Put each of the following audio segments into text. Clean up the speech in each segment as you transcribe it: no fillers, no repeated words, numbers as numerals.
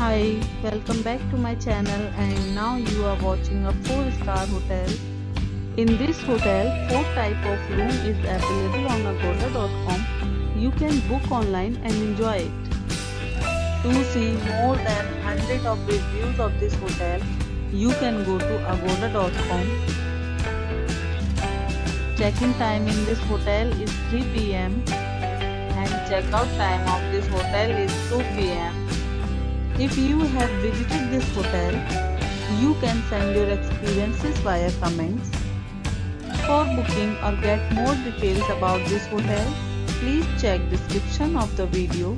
Hi, welcome back to my channel and now you are watching a 4-star hotel. In this hotel, 4 type of room is available on agoda.com. You can book online and enjoy it. To see more than 100 of reviews of this hotel, you can go to agoda.com. Check-in time in this hotel is 3 p.m. and check-out time of this hotel is 2 p.m. If you have visited this hotel, you can send your experiences via comments. For booking or get more details about this hotel, please check description of the video.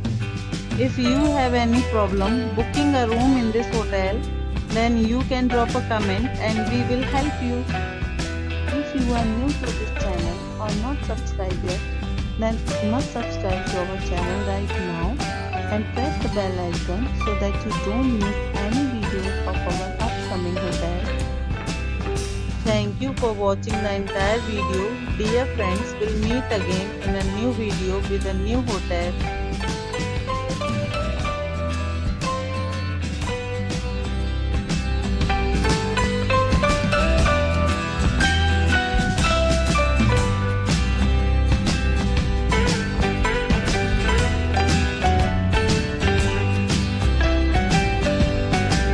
If you have any problem booking a room in this hotel, then you can drop a comment and we will help you. If you are new to this channel or not subscribed yet, then you must subscribe to our channel right now and press the bell icon so that you don't miss any videos of our upcoming hotel. Thank you for watching the entire video. Dear friends, we'll meet again in a new video with a new hotel.